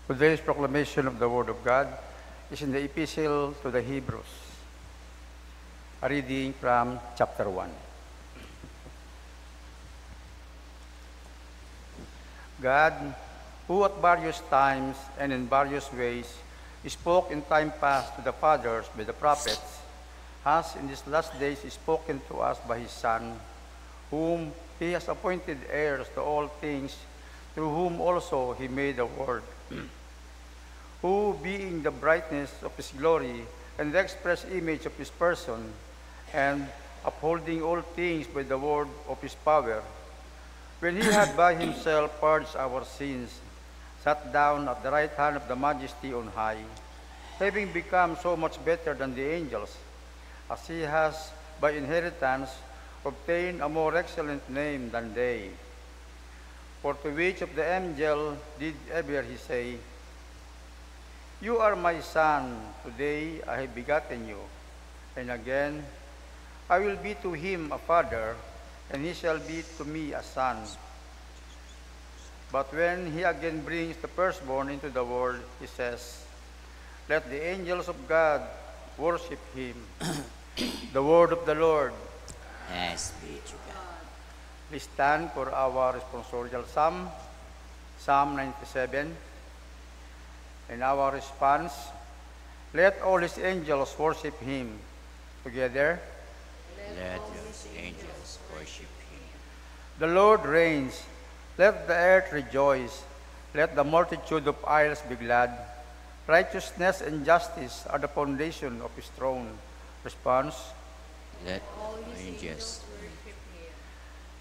Today's proclamation of the Word of God is in the Epistle to the Hebrews. A reading from chapter 1. God, who at various times and in various ways spoke in time past to the fathers by the prophets, has in these last days spoken to us by His Son, whom He has appointed heirs to all things, through whom also He made the world, who, being the brightness of His glory and the express image of His person, and upholding all things by the word of His power, when He had by Himself purged our sins, sat down at the right hand of the Majesty on high, having become so much better than the angels, as He has by inheritance obtained a more excellent name than they. For to which of the angel did ever He say, "You are my Son, today I have begotten you"? And again, "I will be to him a father, and he shall be to me a son." But when He again brings the firstborn into the world, He says, "Let the angels of God worship Him." The word of the Lord. Thanks be to God. Please stand for our responsorial psalm, Psalm 97. In our response, "Let all His angels worship Him." Together, Let His angels worship Him. "The Lord reigns. Let the earth rejoice. Let the multitude of isles be glad. Righteousness and justice are the foundation of His throne." Response, Let the angels.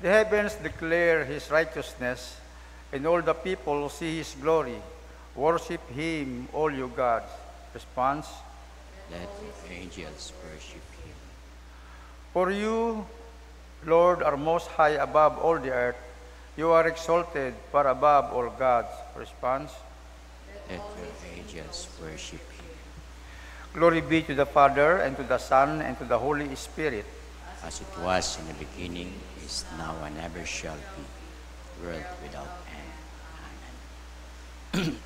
"The heavens declare His righteousness, and all the people see His glory. Worship Him, all you gods." Response, Let the angels worship Him. "For you, Lord, are most high above all the earth. You are exalted far above all gods." Response, Let the angels worship Him. "Glory be to the Father, and to the Son, and to the Holy Spirit." As it was in the beginning, is now, and ever shall be, world without end. Amen.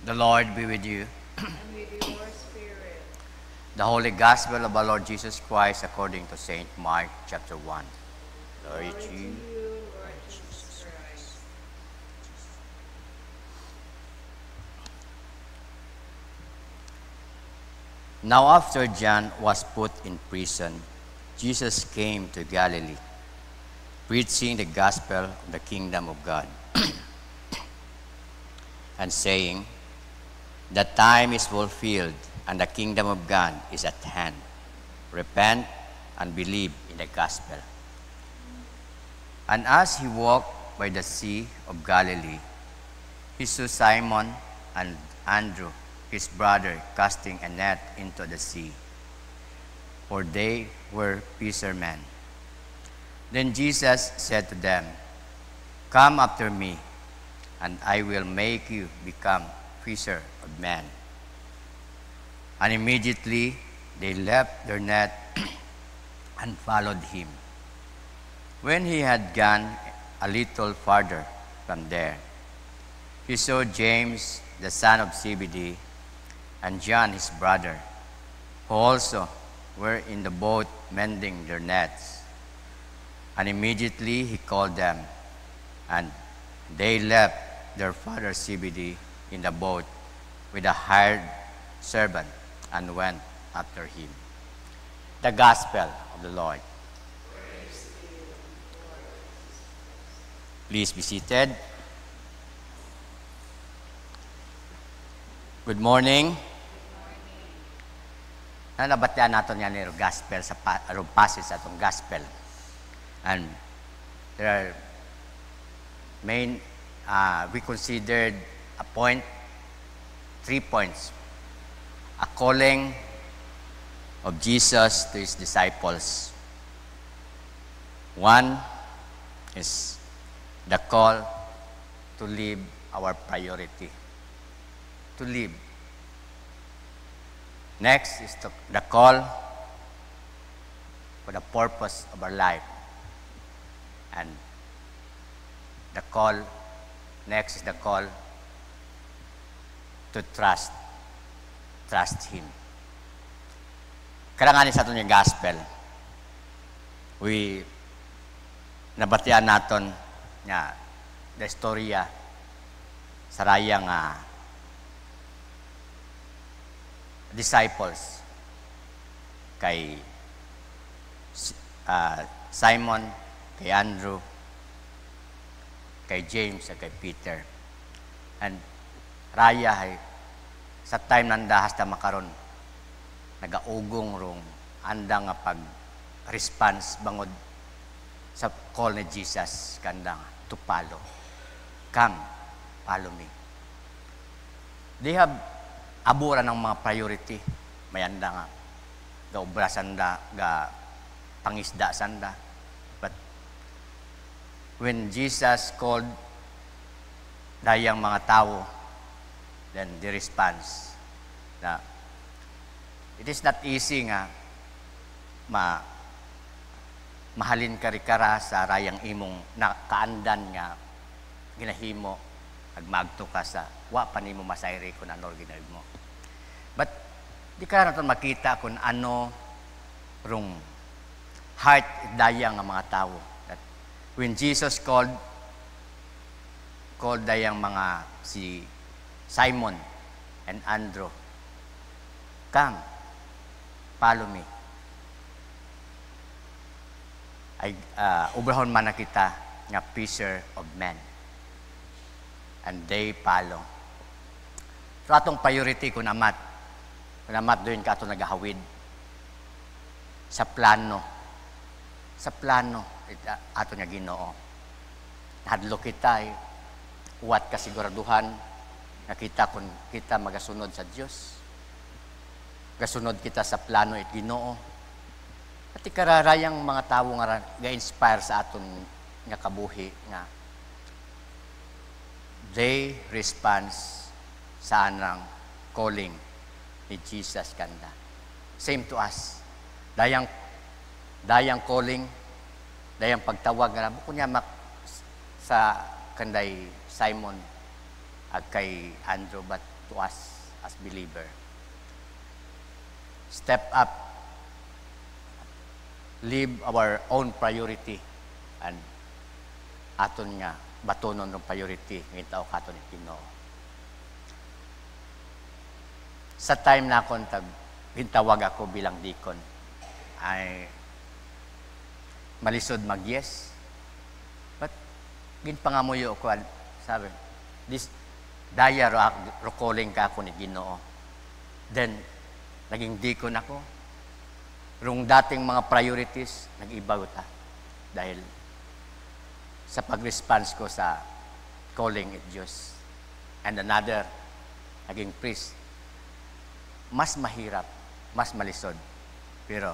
The Lord be with you. And with your spirit. The Holy Gospel of our Lord Jesus Christ according to St. Mark chapter 1. Glory to you, Lord Jesus Christ. Now after John was put in prison, Jesus came to Galilee, preaching the gospel of the kingdom of God, and saying, "The time is fulfilled, and the kingdom of God is at hand. Repent and believe in the gospel." And as He walked by the sea of Galilee, He saw Simon and Andrew, his brother, casting a net into the sea, for they were fishermen. Then Jesus said to them, "Come after me, and I will make you become fisher of men." And immediately they left their net and followed Him. When He had gone a little farther from there, He saw James, the son of Zebedee, and John his brother, who also were in the boat mending their nets. And immediately He called them, and they left their father Zebedee in the boat with a hired servant and went after Him. The Gospel of the Lord. Please be seated. Good morning. Nalabatian natin yan yung gospel sa passage sa itong gospel. And there are we considered a point, 3 points. A calling of Jesus to His disciples. One is the call to live our priority. To live. Next is the call for the purpose of our life. And the call, next is the call to trust Him. Karanganin sa aton yung gospel, nabatian naton nga the storya sa rayang disciples kay Simon, kay Andrew, kay James, at kay Peter. And raya ay sa time nanda hasta makaron nagaugong rong anda nga pag-response bangod sa call ni Jesus kanda nga to follow. Come, follow me. They have abura ng mga priority. May anda nga gaubra sanda, ga pangisda sanda. But when Jesus called dayang mga tao, then the response na it is not easy nga mahalin karikara sa rayang imong nakaandan nga ginahimo agmagto ka sa wa pa nimo masayri kung ano ginahimo mo. But di ka naton makita kung ano rong heart dayang nga mga tao. That when Jesus called dayang mga si Simon and Andrew, come, follow me. Ay ubrahon man na kita nga fisher of men. And they follow. So atong priority kung amat doon ka ito nagahawid sa plano ato nga Ginoo. Hadlo kita uwat kasiguraduhan na kita kung kita magasunod sa Dios. Gasunod kita sa plano it Ginoo. At ikararayang mga tawo nga ga-inspire sa aton nga kabuhi nga they respond sa anang calling ni Jesus kanda. Same to us. Dayang calling, dayang pagtawag nga buko niya sa kanday Simon at kay Andrew, but to us as believer. Step up. Live our own priority and aton nga batonon ng priority ng tao katon ni Ginoo. Sa time na akong hintawag ako bilang deacon, ay malisod mag-yes. But ginpangamuyo ako, sabi, this daya ro calling ka ako ni Ginoo. Then, naging deacon ako. Rung dating mga priorities, nag-iba ta. Dahil sa pag-response ko sa calling it Diyos. And another, naging priest. Mas mahirap, mas malisod. Pero,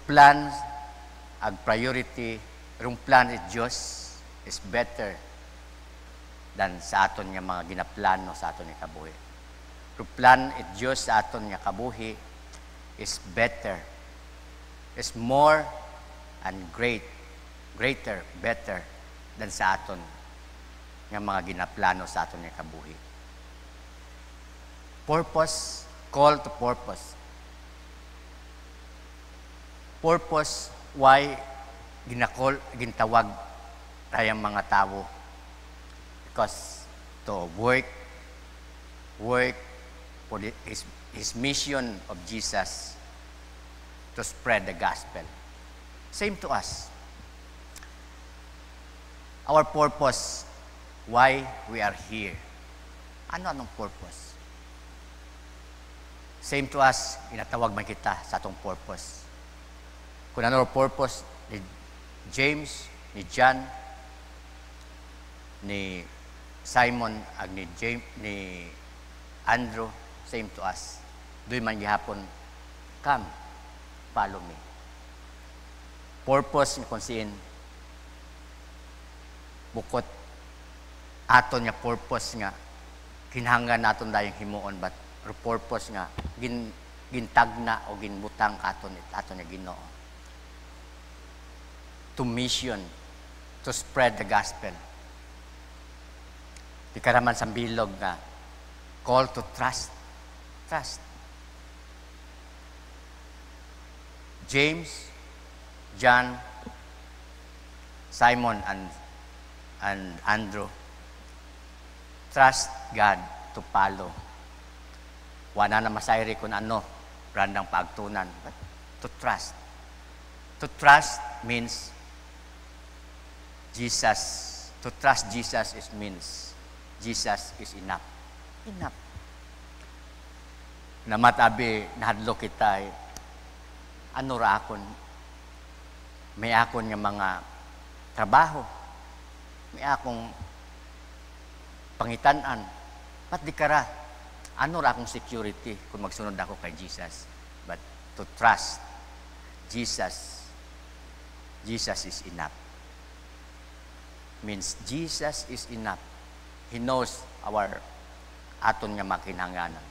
plan ag priority, plan it Diyos is better than sa aton nga mga ginaplano sa aton nga kabuhi. Plan it Diyos sa aton nga kabuhi is better, is more and greater, better than sa aton nga mga ginaplano sa aton nga kabuhi. Purpose, call to purpose. Purpose, why gintawag tayong mga tao? Because to work for his mission of Jesus to spread the gospel. Same to us. Our purpose, why we are here. Anong purpose? Same to us, inatawag man kita sa atong purpose. Kung ano purpose ni James, ni John, ni Simon, ag ni Andrew, same to us. Doy man gihapon, come, follow me. Purpose ni konsiin, bukod aton nga purpose nga kinahanglan naton dayang himuon, but purpose nga gintagna o ginbutang aton niya Ginoo. To mission, to spread the gospel. Di ka naman sa bilog nga, call to trust. Trust. James, John, Simon, and Andrew, trust God to follow. Wala na masayri kung ano, randang pagtunan, but to trust. To trust means Jesus. To trust Jesus means Jesus is enough. Enough. Namatabi, nahadlo kita, ano ra akon? May akon nga mga trabaho. May akong pangitanan. Ba't di ka ra? Ano ra akong security kung magsunod ako kay Jesus? But to trust Jesus is enough. Means Jesus is enough. He knows our aton nga makinahanglanon.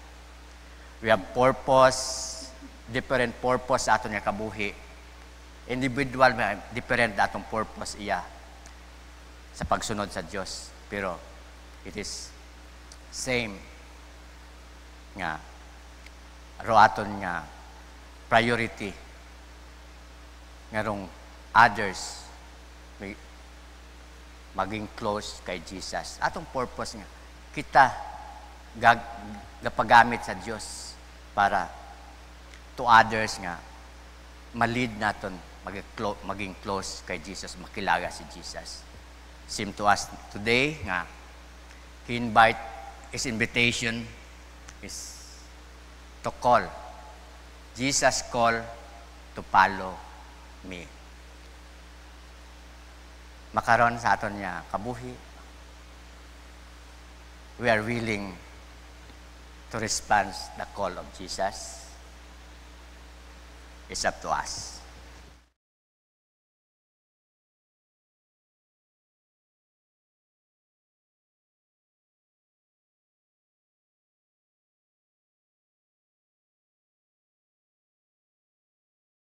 We have purpose, different purpose sa aton nga kabuhi. Individual, may different atong purpose iya sa pagsunod sa Dios. Pero it is same nga ro aton nga priority nga rong others may maging close kay Jesus. Atong purpose nga kita gapagamit sa Dios para to others nga ma-lead naton maging close kay Jesus, makilala si Jesus. Same to us today nga his invitation is to call. Jesus call to follow me. Makaron sa aton niya kabuhi, we are willing to respond the call of Jesus. It's up to us.